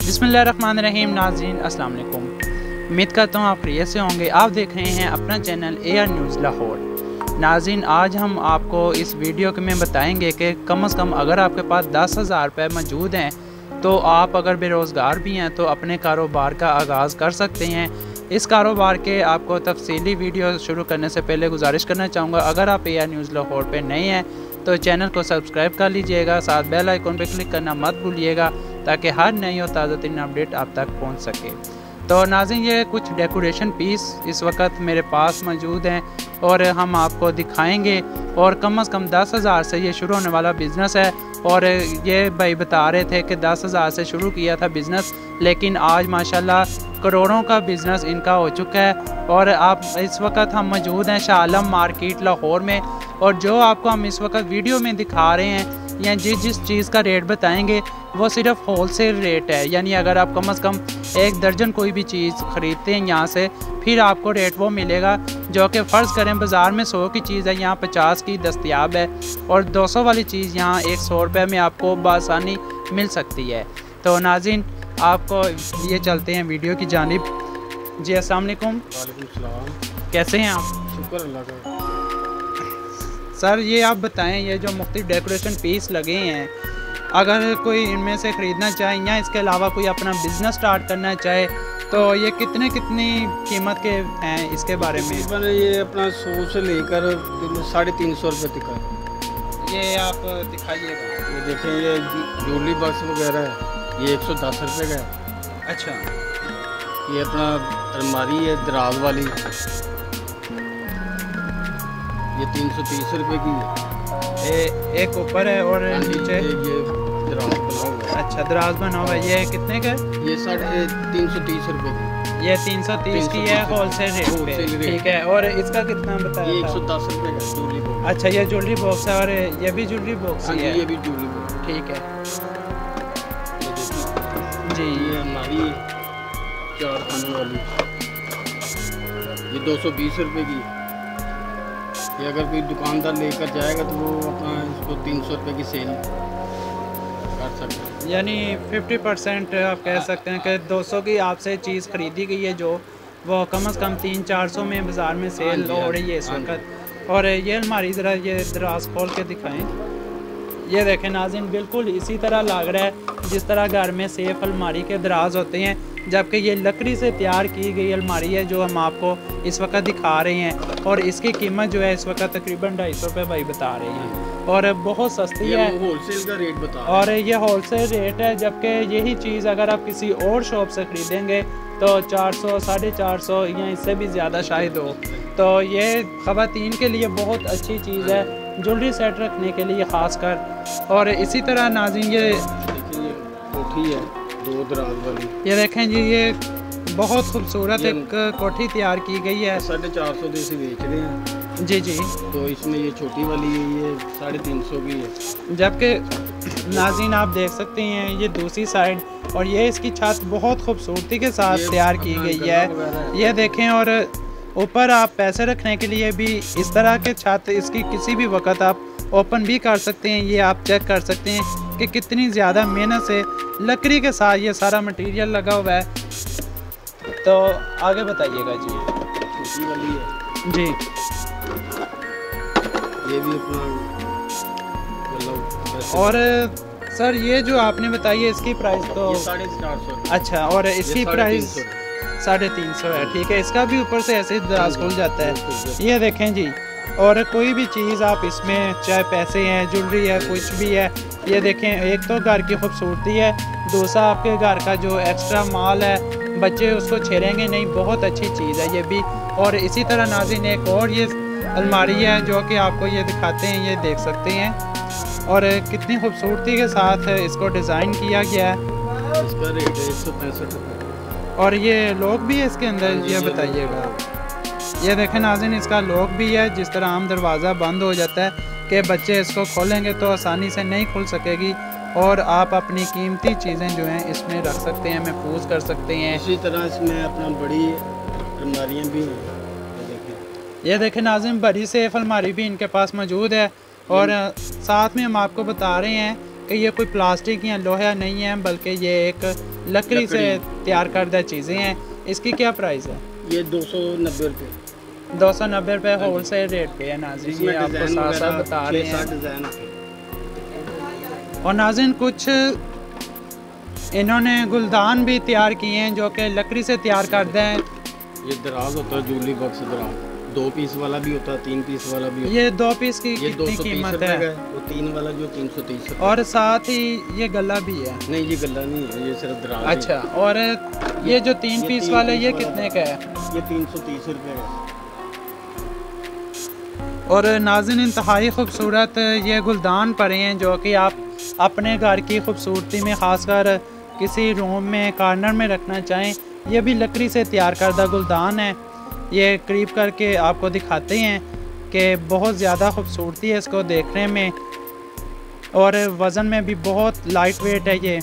बिस्मिल्लाहिर्रहमानिर्रहीम। नाज़रीन अस्सलाम वालेकुम, उम्मीद करता हूँ आप खैरियत से होंगे। आप देख रहे हैं अपना चैनल AR न्यूज़ लाहौर। नाज़रीन आज हम आपको इस वीडियो में बताएंगे कि कम से कम अगर आपके पास 10,000 रुपये मौजूद हैं तो आप अगर बेरोज़गार भी हैं तो अपने कारोबार का आगाज़ कर सकते हैं। इस कारोबार के आपको तफसीली वीडियो शुरू करने से पहले गुजारिश करना चाहूँगा, अगर आप AR न्यूज़ लाहौर पे नए हैं तो चैनल को सब्सक्राइब कर लीजिएगा, साथ बेल आइकन पे क्लिक करना मत भूलिएगा ताकि हर नई और ताज़ा तरीन अपडेट आप तक पहुंच सके। तो नाज़रीन ये कुछ डेकोरेशन पीस इस वक्त मेरे पास मौजूद हैं और हम आपको दिखाएंगे। और कम से कम 10,000 से ये शुरू होने वाला बिज़नेस है। और ये भाई बता रहे थे कि 10,000 से शुरू किया था बिज़नेस, लेकिन आज माशाल्लाह करोड़ों का बिज़नेस इनका हो चुका है। और आप इस वक्त हम मौजूद हैं शाह आलम मार्केट लाहौर में, और जो आपको हम इस वक्त वीडियो में दिखा रहे हैं या जिस चीज़ का रेट बताएंगे वो सिर्फ होलसेल रेट है। यानी अगर आप कम से कम 1 दर्जन कोई भी चीज़ ख़रीदते हैं यहाँ से, फिर आपको रेट वो मिलेगा जो कि फ़र्ज़ करें बाज़ार में 100 की चीज़ है, यहाँ 50 की दस्तयाब है, और 200 वाली चीज़ यहाँ 100 रुपये में आपको बआसानी मिल सकती है। तो नाज़रीन आपको लिए चलते हैं वीडियो की जानिब। जी अस्सलाम वालेकुम। कैसे हैं आप? शुक्र अल्लाह का। सर ये आप बताएं, ये जो मुख्तलिफ डेकोरेशन पीस लगे हैं, अगर कोई इनमें से ख़रीदना चाहे या इसके अलावा कोई अपना बिज़नेस स्टार्ट करना चाहे तो ये कितनी कीमत के हैं, इसके बारे में? ये अपना 100 से लेकर 350 रुपये तक है। ये आप दिखाइएगा। ये देखें, ये ज्वेलरी बॉक्स वगैरह है, ये 110 रुपये का है। अच्छा, ये अपना अलमारी है दराज वाली, ये 330 रुपये की है। एक ऊपर है और नीचे ये दराज बना हुआ है। अच्छा, दराज बना हुआ है। ये कितने का है? ये 330 रुपये की। ये 330 की है होलसेल रेट पे, ठीक है। और इसका कितना बताया? ये 110 रुपये का ज्वेलरी बॉक्स। अच्छा, ये ज्वेलरी बॉक्स है और ये भी ज्वेलरी बॉक्स ही है। ये भी ज्वेलरी बॉक्स, ठीक है जी। ये हमारी 4 खाने वाली, ये 220 रुपये की। ये अगर कोई दुकानदार लेकर जाएगा तो वो अपना इसको 300 रुपये की सेल कर सकते हैं। यानी 50% आप कह सकते हैं कि 200 की आपसे चीज़ ख़रीदी गई है जो वो कम से कम 300-400 में बाज़ार में सेल हो रही है इस वक्त। और ये अलमारी ज़रा ये दराज खोल के दिखाएं। ये देखें नाज़रीन, बिल्कुल इसी तरह लग रहा है जिस तरह घर में सेफ अलमारी के दराज होते हैं, जबकि ये लकड़ी से तैयार की गई अलमारी है जो हम आपको इस वक्त दिखा रहे हैं। और इसकी कीमत जो है इस वक्त तकरीबन 250 रुपये भाई बता रहे हैं, और बहुत सस्ती है। होलसेल का रेट बता रहे हैं। और ये होलसेल रेट है, जबकि यही चीज़ अगर आप किसी और शॉप से ख़रीदेंगे तो 400, 450 या इससे भी ज़्यादा शायद हो। तो ये ख़वातीन के लिए बहुत अच्छी चीज़ है, ज्वेलरी सेट रखने के लिए ख़ास कर। और इसी तरह नाज़रीन ये कोठी है 2 दराज वाली, ये देखें जी, ये बहुत खूबसूरत एक कोठी तैयार की गई है। 450 से बेच रहे हैं जी जी। तो इसमें ये छोटी वाली है, ये 350 की है। जबकि नाज़रीन आप देख सकते हैं ये दूसरी साइड, और ये इसकी छत बहुत खूबसूरती के साथ तैयार की गई है। ये देखें, और ऊपर आप पैसे रखने के लिए भी इस तरह के छत इसकी किसी भी वक्त आप ओपन भी कर सकते हैं। ये आप चेक कर सकते हैं कि कितनी ज़्यादा मेहनत से लकड़ी के साथ ये सारा मटेरियल लगा हुआ है। तो आगे बताइएगा जी। छोटी वाली है जी, ये भी अपना मतलब। और सर ये जो आपने बताई है इसकी प्राइस तो 450। अच्छा, और इसकी प्राइस 350 है, ठीक है। इसका भी ऊपर से ऐसे ही दराज खुल जाता है। ये देखें जी, और कोई भी चीज़ आप इसमें, चाहे पैसे हैं, ज्वेलरी है, कुछ भी है, ये देखें, एक तो घर की खूबसूरती है, दूसरा आपके घर का जो एक्स्ट्रा माल है बच्चे उसको छेड़ेंगे नहीं, बहुत अच्छी चीज़ है ये भी। और इसी तरह नाज़रीन एक और ये अलमारी है जो कि आपको ये दिखाते हैं, ये देख सकते हैं, और कितनी खूबसूरती के साथ इसको डिज़ाइन किया गया है। इसका रेट है 165 रुपये। और ये लॉक भी है इसके अंदर, ये बताइएगा। ये देखें नाज़रीन, इसका लॉक भी है, जिस तरह आम दरवाज़ा बंद हो जाता है कि बच्चे इसको खोलेंगे तो आसानी से नहीं खुल सकेगी, और आप अपनी कीमती चीज़ें जो हैं इसमें रख सकते हैं, महफूज कर सकते हैं। इसी तरह इसमें अपना बड़ी अलमारियाँ भी हैं। ये देखें नाज़रीन, बड़ी सेफ अलमारी भी इनके पास मौजूद है। और साथ में हम आपको बता रहे हैं कि ये कोई प्लास्टिक या लोहा नहीं है, बल्कि ये एक लकड़ी से तैयार करदा चीज़ें हैं। इसकी क्या प्राइस है? ये 290 रुपये। 290 रुपये होल सेल रेट पे है नाज़रीन, ये आपको साथ साथ बता रहे हैं। और नाज़रीन कुछ इन्होंने गुलदान भी तैयार किए हैं जो कि लकड़ी से तैयार करते हैं। ये दराज होता है, जूली बॉक्स दराज, 2 पीस वाला भी होता है, 3 पीस वाला भी होता है। ये 2 पीस की कितनी कीमत है? वो 3 वाला जो 330 है। और साथ ही ये गला भी है? नहीं, ये गला नहीं है, ये सिर्फ दराज। अच्छा, और ये जो 3 पीस वाला ये कितने का है? ये 330 रुपये है। और नाज़रीन इंतहाई खूबसूरत ये गुलदान पड़े हैं जो कि आप अपने घर की खूबसूरती में, ख़ासकर किसी रूम में कॉर्नर में रखना चाहें। ये भी लकड़ी से तैयार करदा गुलदान है। ये करीब करके आपको दिखाते हैं कि बहुत ज़्यादा खूबसूरती है इसको देखने में, और वज़न में भी बहुत लाइट वेट है ये।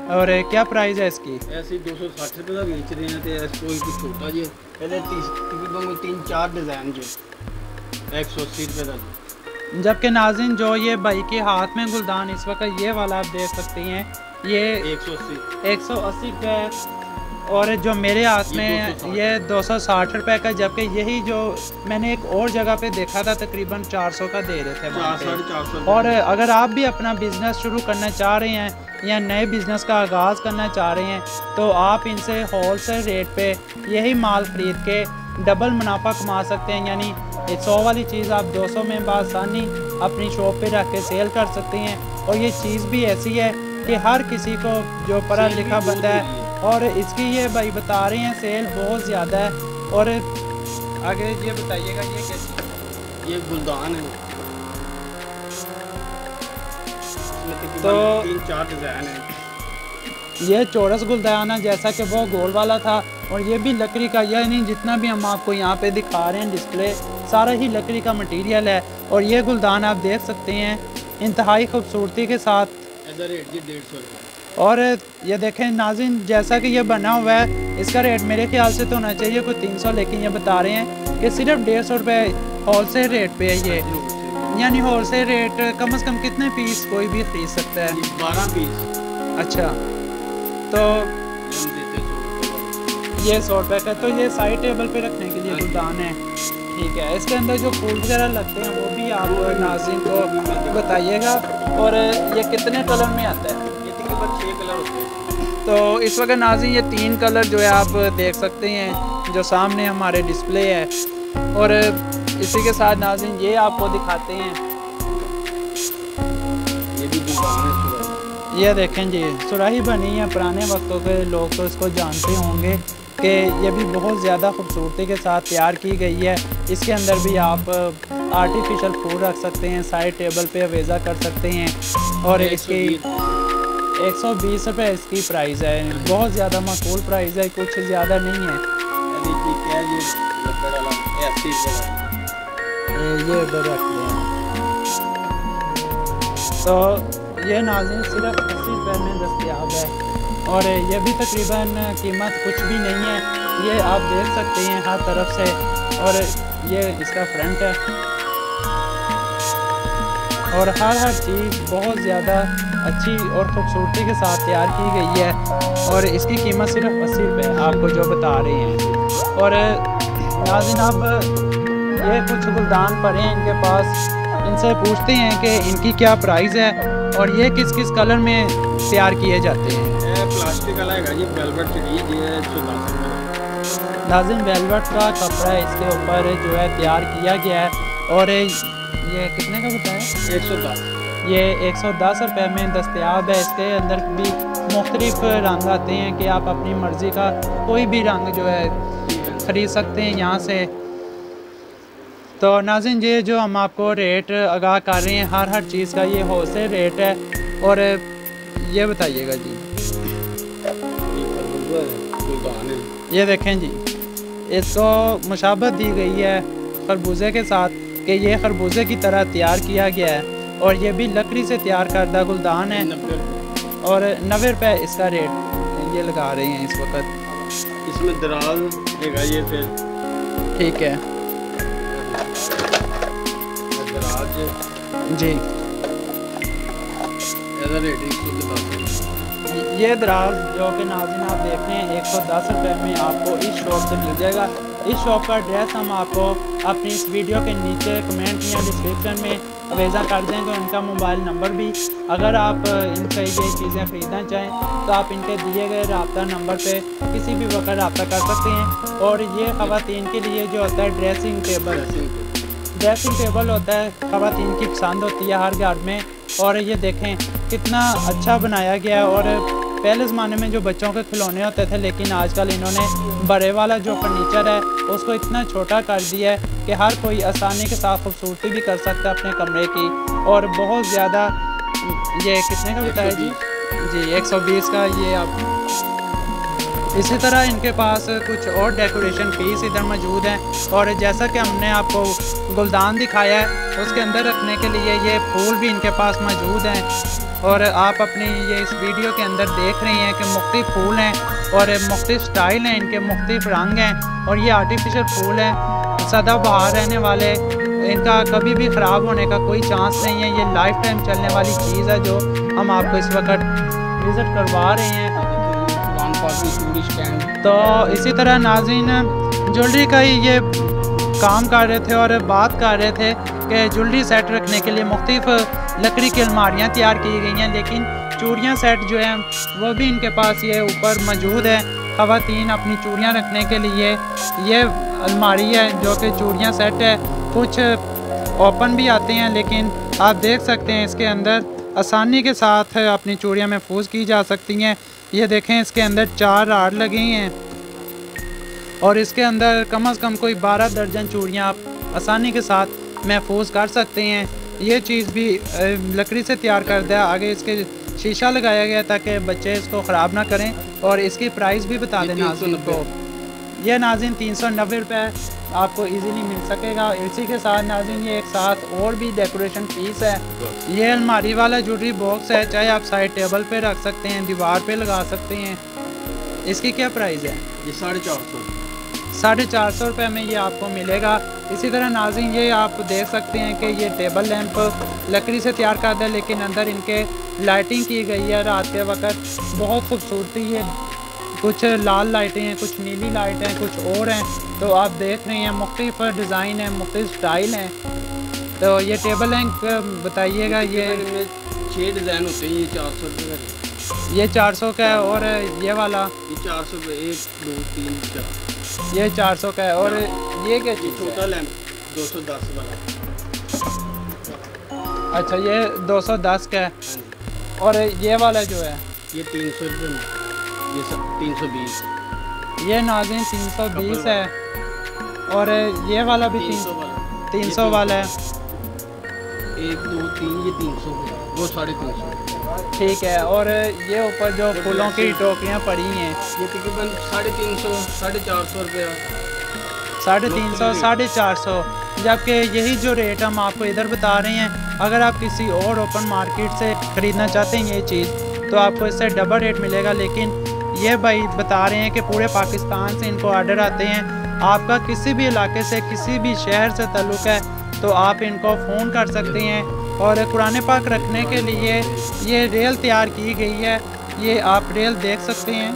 और क्या प्राइस है इसकी? ऐसे 260 रुपये का बेच रहे हैं। तो इसको कुछ छोटा जी पहले तकरीबन 3-4 डिज़ाइन जो 180 रुपये का। जबकि नाज़रीन जो ये भाई के हाथ में गुलदान इस वक्त ये वाला आप देख सकते हैं, ये 180 रुपये, और जो मेरे हाथ में ये 260 रुपये का। जबकि यही जो मैंने एक और जगह पे देखा था तकरीबन 400 का दे रहे थे वहाँ पे। और अगर आप भी अपना बिज़नेस शुरू करना चाह रहे हैं या नए बिज़नेस का आगाज़ करना चाह रहे हैं तो आप इनसे होल सेल रेट पे यही माल ख़रीद के डबल मुनाफा कमा सकते हैं। यानी 100 वाली चीज़ आप 200 में बासानी अपनी शॉप पे रख के सेल कर सकते हैं। और ये चीज़ भी ऐसी है कि हर किसी को जो पढ़ा लिखा बंदा है, और इसकी ये भाई बता रहे हैं सेल बहुत ज़्यादा है। और आगे ये बताइएगा ये क्या चीज़? ये गुलदान है, तो 3-4 डिज़ाइन है। ये चौरस गुलदान है जैसा कि वो गोल वाला था, और ये भी लकड़ी का, यानी जितना भी हम आपको यहाँ पे दिखा रहे हैं डिस्प्ले सारा ही लकड़ी का मटेरियल है। और ये गुलदान आप देख सकते हैं इंतहाई खूबसूरती के साथ। इधर रेट जी 150 रुपये। और ये देखें नाज़रीन जैसा कि ये बना हुआ है, इसका रेट मेरे ख्याल से तो होना चाहिए कोई 300, लेकिन ये बता रहे हैं कि सिर्फ 150 रुपये होल सेल रेट पे है ये। यानी होल सेल रेट कम से कम कितने पीस कोई भी खरीद सकता है? 12 पीस। अच्छा, तो ये 100 रुपये का। तो ये साइड टेबल पे रखने के लिए गुलदान है, ठीक है। इसके अंदर जो फूल वगैरह लगते हैं वो भी आप नाज़रीन को बताइएगा। और ये कितने कलर में आता है? ये तकरीबन 6 कलर होते हैं। तो इस वक्त नाज़रीन ये 3 कलर जो है आप देख सकते हैं जो सामने हमारे डिस्प्ले है। और इसी के साथ नाज़रीन ये आपको दिखाते हैं, ये भी गुलदान है। ये देखें जी सुराही बनी है, पुराने वक्तों के लोग तो इसको जानते होंगे कि ये भी बहुत ज़्यादा खूबसूरती के साथ तैयार की गई है। इसके अंदर भी आप आर्टिफिशियल फूल रख सकते हैं, साइड टेबल पे वेज़ा कर सकते हैं। और इसकी 120 रुपये इसकी प्राइस है, बहुत ज़्यादा माकूल प्राइस है, कुछ ज़्यादा नहीं है। ये उधर रखते हैं। तो ये नाज़रीन सिर्फ 80 रुपये में दस्तयाब है, और ये भी तकरीबन कीमत कुछ भी नहीं है। ये आप देख सकते हैं हर तरफ से, और ये इसका फ्रंट है। और हर चीज़ बहुत ज़्यादा अच्छी और ख़ूबसूरती के साथ तैयार की गई है। और इसकी कीमत सिर्फ 80 रुपये आपको जो बता रहे हैं। और नाज़रीन आप ये कुछ गुलदान पड़े हैं इनके पास, इनसे पूछते हैं कि इनकी क्या प्राइस है और ये किस किस कलर में तैयार किए जाते हैं। प्लास्टिक वाला है जी, वेलवेट सीरीज है। नाज़रीन वेलवेट का कपड़ा है, इसके ऊपर जो है तैयार किया गया है। और ये कितने का बताया? 110। ये 110 रुपये में दस्तयाब है। इसके अंदर भी मुख्तलिफ रंग आते हैं कि आप अपनी मर्ज़ी का कोई भी रंग जो है ख़रीद सकते हैं यहाँ से। तो नाज़रीन ये जो हम आपको रेट आगाह कर रहे हैं हर चीज़ का, ये होल सेल रेट है। और ये बताइएगा जी, ये देखें जी इसको मुशाबत दी गई है खरबूजे के साथ कि ये खरबूजे की तरह तैयार किया गया है। और ये भी लकड़ी से तैयार करदा गुलदान है। और 90 रुपये इसका रेट ये लगा रहे हैं इस वक्त। इसमें दराज देगा ये फिर, ठीक है दराज जी। ऐसा रेट 110। ये दराज जो कि नाज़रीन आप देख रहे हैं 110 रुपये में आपको इस शॉप से मिल जाएगा। इस शॉप का एड्रेस हम आपको अपनी इस वीडियो के नीचे कमेंट या डिस्क्रिप्शन में अवेज़ा कर देंगे, उनका मोबाइल नंबर भी। अगर आप इनसे ये चीज़ें ख़रीदना चाहें तो आप इनके दिए गए रब्ता नंबर पे किसी भी वक्त रब्ता कर सकते हैं। और ये ख़वातीन के लिए जो होता है ड्रेसिंग टेबल होता है, ख़वातीन की पसंद होती है हर घर में। और ये देखें कितना अच्छा बनाया गया है। और पहले ज़माने में जो बच्चों के खिलौने होते थे, लेकिन आजकल इन्होंने बड़े वाला जो फर्नीचर है उसको इतना छोटा कर दिया है कि हर कोई आसानी के साथ खूबसूरती भी कर सकता है अपने कमरे की। और बहुत ज़्यादा ये कितने का बताया जी 120 का ये आप। इसी तरह इनके पास कुछ और डेकोरेशन पीस इधर मौजूद हैं। और जैसा कि हमने आपको गुलदान दिखाया है, उसके अंदर रखने के लिए ये फूल भी इनके पास मौजूद हैं। और आप अपनी ये इस वीडियो के अंदर देख रहे हैं कि मुख्तलिफ फूल हैं और मुख्तलिफ स्टाइल हैं, इनके मुख्तलिफ रंग हैं। और ये आर्टिफिशियल फूल हैं, सदाबहार रहने वाले, इनका कभी भी ख़राब होने का कोई चांस नहीं है। ये लाइफ टाइम चलने वाली चीज़ है जो हम आपको इस वक्त विज़िट करवा रहे हैं। तो इसी तरह नाज़रीन ज्वेलरी का ही ये काम कर रहे थे और बात कर रहे थे कि ज्वेलरी सेट रखने के लिए मुख्तलिफ लकड़ी की अलमारियाँ तैयार की गई हैं, लेकिन चूड़ियाँ सेट जो है वो भी इनके पास ये ऊपर मौजूद है। ख़वातीन अपनी चूड़ियाँ रखने के लिए ये अलमारी है जो कि चूड़ियाँ सेट है। कुछ ओपन भी आते हैं, लेकिन आप देख सकते हैं इसके अंदर आसानी के साथ अपनी चूड़ियाँ महफूज की जा सकती हैं। ये देखें इसके अंदर 4 राड लगे हैं और इसके अंदर कम से कम कोई 12 दर्जन चूड़ियाँ आप आसानी के साथ महफूज कर सकते हैं। ये चीज़ भी लकड़ी से तैयार कर दिया, आगे इसके शीशा लगाया गया ताकि बच्चे इसको ख़राब ना करें। और इसकी प्राइस भी बता दें नाज़रीन को, ये नाज़रीन 390 रुपये आपको इजीली मिल सकेगा। इसी के साथ नाज़रीन ये एक साथ और भी डेकोरेशन पीस है। ये अलमारी वाला ज्वेलरी बॉक्स है, चाहे आप साइड टेबल पे रख सकते हैं, दीवार पे लगा सकते हैं। इसकी क्या प्राइस है? ये 450 450 रुपये में ये आपको मिलेगा। इसी तरह नाज़रीन ये आप देख सकते हैं कि ये टेबल लैंप लकड़ी से तैयार करता है, लेकिन अंदर इनके लाइटिंग की गई है रात के वक्त, बहुत खूबसूरती है। कुछ लाल लाइटें हैं, कुछ नीली लाइट हैं, कुछ और हैं। तो आप देख रहे हैं मुख्तलिफ डिज़ाइन है, मुख्तलिफ स्टाइल हैं। तो ये टेबल लैंप बताइएगा। ये 6 डिज़ाइन होते हैं। ये 400 रुपये का, ये 400 का है। और ये वाला ये 400 रुपये, 1 2 3 4, ये 400 का है। और ये क्या चीज़? छोटा लैंप 210 वाला। अच्छा, ये 210 का है। और ये वाला जो है ये 300 रुपये में, ये सब 320। ये नाज़रीन 320 है। और ये वाला भी 300 वाला है। 1 2 3, ये 300 वो 350। ठीक है। और ये ऊपर जो फूलों की टोकरियाँ पड़ी हैं, ये तकरीबन 350 450 रुपये। 350 450, जबकि यही जो रेट हम आपको इधर बता रहे हैं, अगर आप किसी और ओपन मार्केट से ख़रीदना चाहते हैं ये चीज़ तो आपको इससे डबल रेट मिलेगा। लेकिन ये भाई बता रहे हैं कि पूरे पाकिस्तान से इनको ऑर्डर आते हैं। आपका किसी भी इलाके से, किसी भी शहर से ताल्लुक़ है तो आप इनको फ़ोन कर सकते हैं। और कुरान पाक रखने के लिए ये रेल तैयार की गई है, ये आप रेल देख सकते हैं।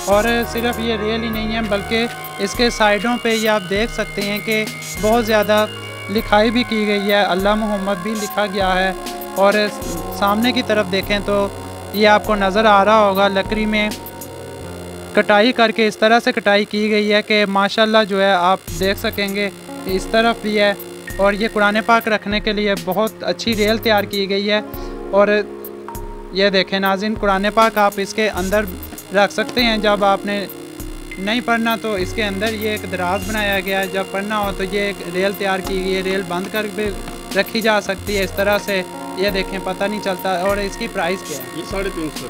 और सिर्फ ये रेल ही नहीं है, बल्कि इसके साइडों पे ये आप देख सकते हैं कि बहुत ज़्यादा लिखाई भी की गई है, अल्लाह मोहम्मद भी लिखा गया है। और सामने की तरफ देखें तो ये आपको नज़र आ रहा होगा लकड़ी में कटाई करके इस तरह से कटाई की गई है कि माशाल्लाह जो है आप देख सकेंगे। इस तरफ भी है। और ये कुरान पाक रखने के लिए बहुत अच्छी रेल तैयार की गई है। और ये देखें नाज़रीन, कुरान पाक आप इसके अंदर रख सकते हैं। जब आपने नहीं पढ़ना तो इसके अंदर ये एक दराज बनाया गया है, जब पढ़ना हो तो ये एक रेल तैयार की गई है, रेल बंद कर भी रखी जा सकती है इस तरह से। ये देखें, पता नहीं चलता। और इसकी प्राइस क्या है? ये 350।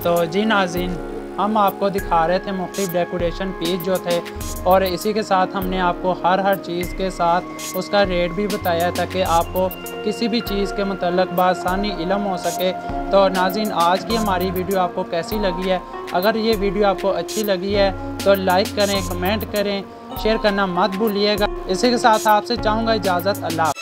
तो जी नाज़रीन, हम आपको दिखा रहे थे मुख्तलिफ डेकोरेशन पीस जो थे, और इसी के साथ हमने आपको हर चीज़ के साथ उसका रेट भी बताया ताकि आपको किसी भी चीज़ के मतलब बआसानी इल्म हो सके। तो नाज़रीन, आज की हमारी वीडियो आपको कैसी लगी है? अगर ये वीडियो आपको अच्छी लगी है तो लाइक करें, कमेंट करें, शेयर करना मत भूलिएगा। इसी के साथ आपसे चाहूँगा इजाज़त। अल्लाह।